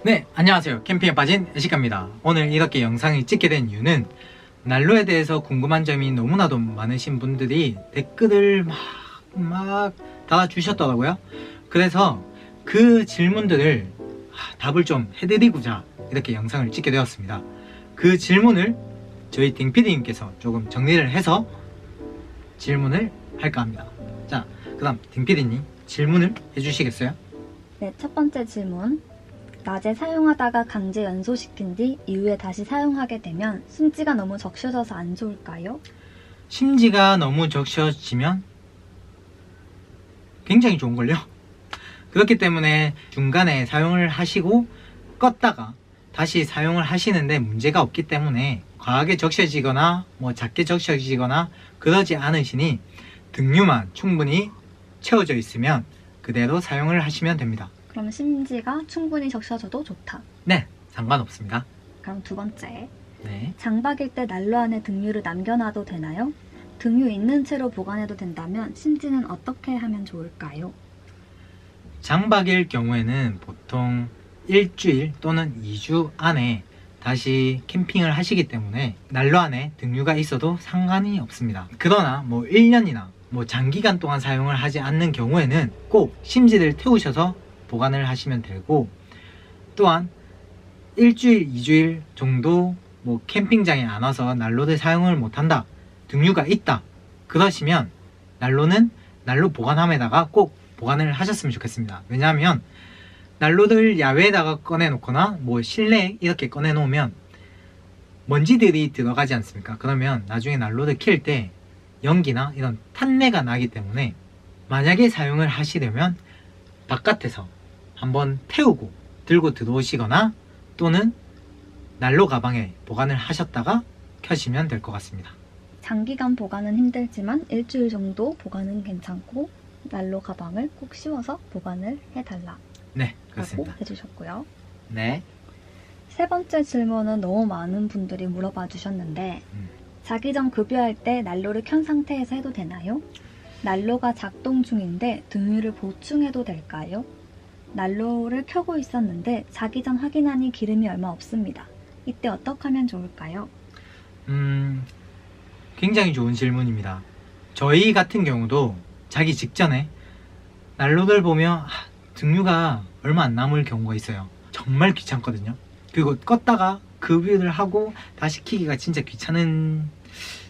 네, 안녕하세요. 캠핑에 빠진 애식가입니다. 오늘 이렇게 영상을 찍게 된 이유는 난로에 대해서 궁금한 점이 너무나도 많으신 분들이 댓글을 막 달아주셨더라고요. 그래서 그 질문들을 답을 좀 해드리고자 이렇게 영상을 찍게 되었습니다. 그 질문을 저희 딩피디님께서 조금 정리를 해서 질문을 할까 합니다. 자, 그 다음 딩피디님 질문을 해주시겠어요? 네, 첫 번째 질문. 낮에 사용하다가 강제 연소시킨 뒤 이후에 다시 사용하게 되면 심지가 너무 적셔져서 안 좋을까요? 심지가 너무 적셔지면 굉장히 좋은걸요? 그렇기 때문에 중간에 사용을 하시고 껐다가 다시 사용을 하시는데 문제가 없기 때문에 과하게 적셔지거나 작게 적셔지거나 그러지 않으시니 등유만 충분히 채워져 있으면 그대로 사용을 하시면 됩니다. 그럼 심지가 충분히 적셔져도 좋다. 네, 상관없습니다. 그럼 두 번째. 네. 장박일 때 난로 안에 등유를 남겨놔도 되나요? 등유 있는 채로 보관해도 된다면 심지는 어떻게 하면 좋을까요? 장박일 경우에는 보통 일주일 또는 2주 안에 다시 캠핑을 하시기 때문에 난로 안에 등유가 있어도 상관이 없습니다. 그러나 1년이나 장기간 동안 사용을 하지 않는 경우에는 꼭 심지를 태우셔서 보관을 하시면 되고, 또한 일주일, 2주일 정도 캠핑장에 안 와서 난로를 사용을 못한다, 등유가 있다, 그러시면 난로는 난로 보관함에다가 꼭 보관을 하셨으면 좋겠습니다. 왜냐하면 난로를 야외에다가 꺼내 놓거나 실내에 이렇게 꺼내 놓으면 먼지들이 들어가지 않습니까? 그러면 나중에 난로를 킬 때 연기나 이런 탄내가 나기 때문에 만약에 사용을 하시려면 바깥에서 한번 태우고 들고 들어오시거나 또는 난로 가방에 보관을 하셨다가 켜시면 될 것 같습니다. 장기간 보관은 힘들지만 일주일 정도 보관은 괜찮고 난로 가방을 꼭 씌워서 보관을 해달라. 네, 라고 그렇습니다. 해주셨고요. 네. 세 번째 질문은 너무 많은 분들이 물어봐 주셨는데 자기 전 급여할 때 난로를 켠 상태에서 해도 되나요? 난로가 작동 중인데 등유를 보충해도 될까요? 난로를 켜고 있었는데 자기 전 확인하니 기름이 얼마 없습니다. 이때 어떻게 하면 좋을까요? 굉장히 좋은 질문입니다. 저희 같은 경우도 자기 직전에 난로를 보면 등유가 얼마 안 남을 경우가 있어요. 정말 귀찮거든요. 그리고 껐다가 급유를 하고 다시 켜기가 진짜 귀찮은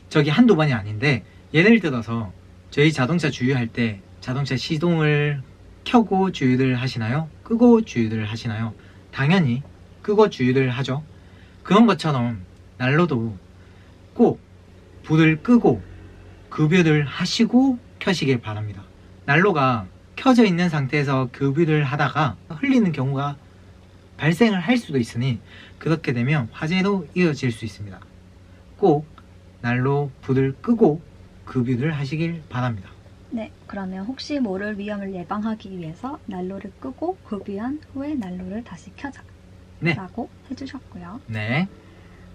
적이 한두 번이 아닌데, 예를 들어서 저희 자동차 주유할 때 자동차 시동을 켜고 주유를 하시나요? 끄고 주유를 하시나요? 당연히 끄고 주유를 하죠. 그런 것처럼 난로도 꼭 불을 끄고 급유를 하시고 켜시길 바랍니다. 난로가 켜져 있는 상태에서 급유를 하다가 흘리는 경우가 발생을 할 수도 있으니 그렇게 되면 화재로 이어질 수 있습니다. 꼭 난로 불을 끄고 급유를 하시길 바랍니다. 네, 그러면 혹시 모를 위험을 예방하기 위해서 난로를 끄고 급유한 후에 난로를 다시 켜자. 네. 라고 해주셨고요. 네.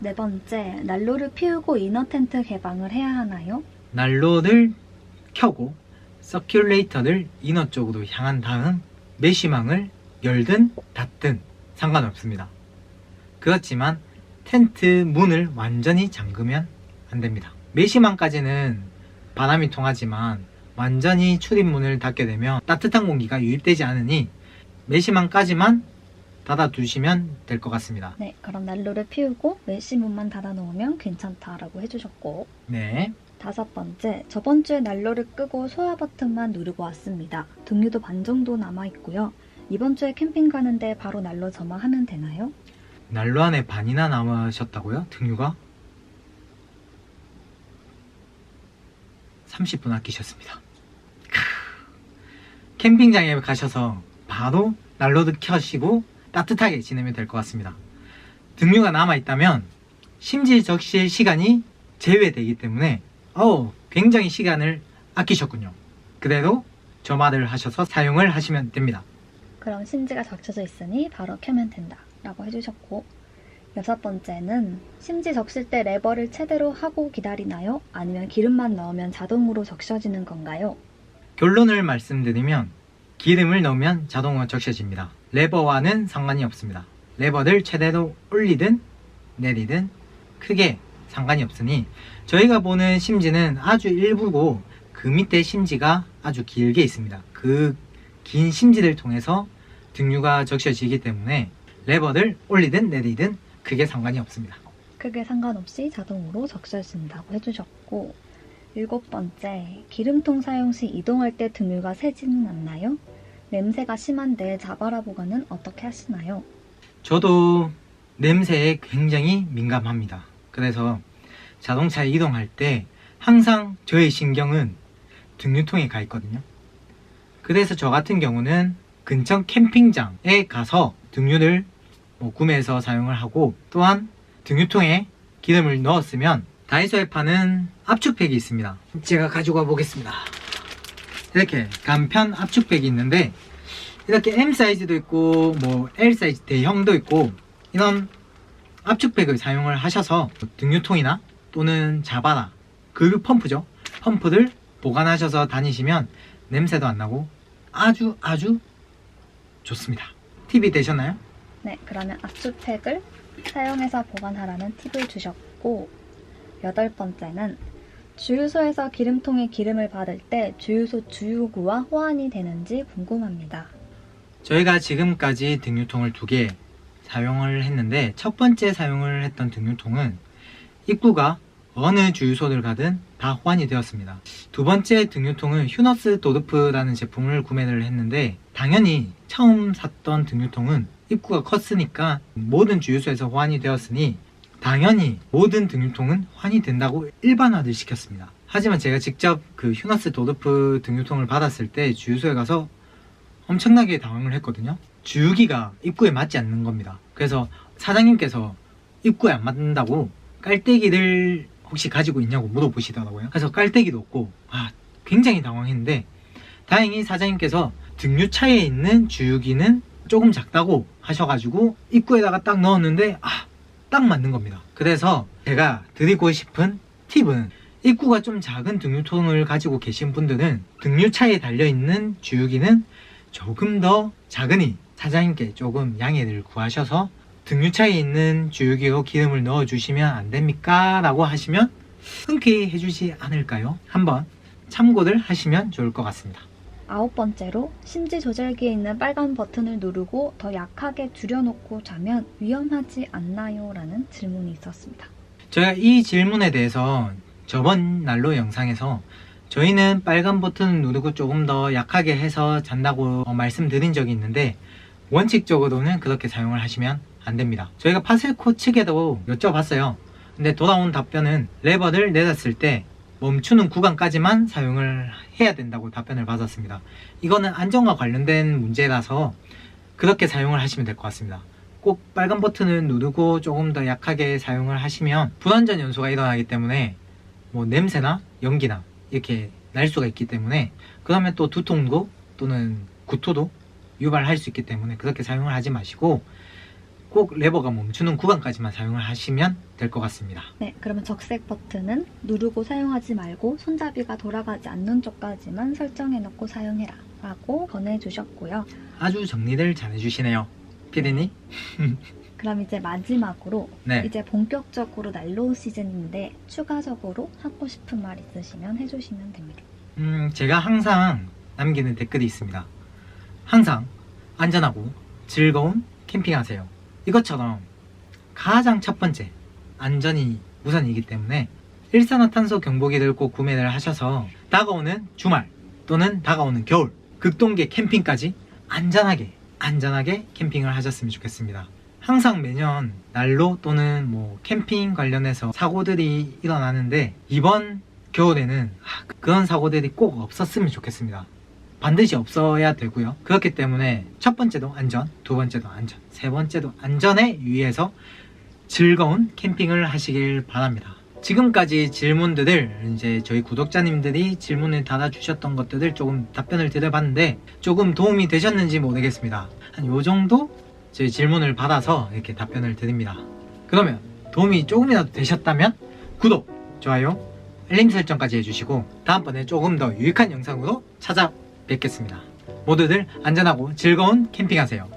네 번째, 난로를 피우고 이너 텐트 개방을 해야 하나요? 난로를 켜고 서큘레이터를 이너 쪽으로 향한 다음 메쉬망을 열든 닫든 상관없습니다. 그렇지만 텐트 문을 완전히 잠그면 안 됩니다. 메쉬망까지는 바람이 통하지만 완전히 출입문을 닫게 되면 따뜻한 공기가 유입되지 않으니 메쉬망까지만 닫아두시면 될 것 같습니다. 네, 그럼 난로를 피우고 메쉬문만 닫아놓으면 괜찮다라고 해주셨고, 네. 다섯 번째, 저번 주에 난로를 끄고 소화 버튼만 누르고 왔습니다. 등유도 반 정도 남아있고요. 이번 주에 캠핑 가는데 바로 난로 점화하면 되나요? 난로 안에 반이나 남으셨다고요? 등유가? 30분 아끼셨습니다. 캠핑장에 가셔서 바로 난로를 켜시고 따뜻하게 지내면 될 것 같습니다. 등유가 남아있다면 심지 적실 시간이 제외되기 때문에 굉장히 시간을 아끼셨군요. 그대로 점화를 하셔서 사용을 하시면 됩니다. 그럼 심지가 적셔져 있으니 바로 켜면 된다 라고 해주셨고, 여섯 번째는 심지 적실 때 레버를 최대로 하고 기다리나요? 아니면 기름만 넣으면 자동으로 적셔지는 건가요? 결론을 말씀드리면 기름을 넣으면 자동으로 적셔집니다. 레버와는 상관이 없습니다. 레버를 최대로 올리든 내리든 크게 상관이 없으니 저희가 보는 심지는 아주 일부고 그 밑에 심지가 아주 길게 있습니다. 그 긴 심지를 통해서 등유가 적셔지기 때문에 레버를 올리든 내리든 크게 상관이 없습니다. 크게 상관없이 자동으로 적셔진다고 해주셨고, 7번째, 기름통 사용 시 이동할 때 등유가 새지는 않나요? 냄새가 심한데 자바라 보관은 어떻게 하시나요? 저도 냄새에 굉장히 민감합니다. 그래서 자동차 이동할 때 항상 저의 신경은 등유통에 가 있거든요. 그래서 저 같은 경우는 근처 캠핑장에 가서 등유를 구매해서 사용을 하고, 또한 등유통에 기름을 넣었으면 다이소에 파는 압축팩이 있습니다. 제가 가지고 와 보겠습니다. 이렇게 간편 압축팩이 있는데 이렇게 M 사이즈도 있고 L 사이즈 대형도 있고, 이런 압축팩을 사용을 하셔서 등유통이나 또는 자바라, 그 펌프죠, 펌프를 보관하셔서 다니시면 냄새도 안 나고 아주 좋습니다. 팁이 되셨나요? 네, 그러면 압축팩을 사용해서 보관하라는 팁을 주셨고, 8번째는 주유소에서 기름통에 기름을 받을 때 주유소 주유구와 호환이 되는지 궁금합니다. 저희가 지금까지 등유통을 2개 사용을 했는데, 첫 번째 사용을 했던 등유통은 입구가 어느 주유소를 가든 다 호환이 되었습니다. 두 번째 등유통은 휴너스 도르프라는 제품을 구매를 했는데, 당연히 처음 샀던 등유통은 입구가 컸으니까 모든 주유소에서 호환이 되었으니 당연히 모든 등유통은 호환이 된다고 일반화를 시켰습니다. 하지만 제가 직접 그 휴너스 도르프 등유통을 받았을 때 주유소에 가서 엄청나게 당황을 했거든요. 주유기가 입구에 맞지 않는 겁니다. 그래서 사장님께서 입구에 안 맞는다고 깔때기를 혹시 가지고 있냐고 물어보시더라고요. 그래서 깔때기도 없고 굉장히 당황했는데, 다행히 사장님께서 등유차에 있는 주유기는 조금 작다고 하셔가지고 입구에다가 딱 넣었는데 딱 맞는 겁니다. 그래서 제가 드리고 싶은 팁은, 입구가 좀 작은 등유통을 가지고 계신 분들은 등유차에 달려있는 주유기는 조금 더 작으니 사장님께 조금 양해를 구하셔서 등유차에 있는 주유기로 기름을 넣어주시면 안 됩니까? 라고 하시면 흔쾌히 해주지 않을까요? 한번 참고를 하시면 좋을 것 같습니다. 9번째로 심지 조절기에 있는 빨간 버튼을 누르고 더 약하게 줄여놓고 자면 위험하지 않나요? 라는 질문이 있었습니다. 제가 이 질문에 대해서 저번 난로 영상에서 저희는 빨간 버튼을 누르고 조금 더 약하게 해서 잔다고 말씀드린 적이 있는데, 원칙적으로는 그렇게 사용을 하시면 안 됩니다. 저희가 파셀코 측에도 여쭤봤어요. 근데 돌아온 답변은 레버를 내렸을 때 멈추는 구간까지만 사용을 해야 된다고 답변을 받았습니다. 이거는 안전과 관련된 문제라서 그렇게 사용을 하시면 될 것 같습니다. 꼭 빨간 버튼을 누르고 조금 더 약하게 사용을 하시면 불완전 연소가 일어나기 때문에 냄새나 연기나 이렇게 날 수가 있기 때문에, 그러면 또 두통도 또는 구토도 유발할 수 있기 때문에 그렇게 사용을 하지 마시고 꼭 레버가 멈추는 구간까지만 사용을 하시면 될 것 같습니다. 네, 그러면 적색 버튼은 누르고 사용하지 말고 손잡이가 돌아가지 않는 쪽까지만 설정해놓고 사용해라 라고 권해주셨고요. 아주 정리를 잘 해주시네요, 피디님. 그럼 이제 마지막으로 네. 이제 본격적으로 난로 시즌인데 추가적으로 하고 싶은 말 있으시면 해주시면 됩니다. 제가 항상 남기는 댓글이 있습니다. 항상 안전하고 즐거운 캠핑하세요. 이것처럼 가장 첫 번째, 안전이 우선이기 때문에 일산화탄소 경보기를 꼭 구매를 하셔서 다가오는 주말 또는 다가오는 겨울, 극동계 캠핑까지 안전하게 캠핑을 하셨으면 좋겠습니다. 항상 매년 난로 또는 캠핑 관련해서 사고들이 일어나는데, 이번 겨울에는 그런 사고들이 꼭 없었으면 좋겠습니다. 반드시 없어야 되고요. 그렇기 때문에 첫 번째도 안전, 두 번째도 안전, 세 번째도 안전에 유의해서 즐거운 캠핑을 하시길 바랍니다. 지금까지 질문들을 이제 저희 구독자님들이 질문을 달아주셨던 것들을 조금 답변을 드려봤는데 조금 도움이 되셨는지 모르겠습니다. 한 요 정도 저희 질문을 받아서 이렇게 답변을 드립니다. 그러면 도움이 조금이라도 되셨다면 구독, 좋아요, 알림 설정까지 해주시고 다음번에 조금 더 유익한 영상으로 찾아뵙겠습니다. 모두들 안전하고 즐거운 캠핑하세요.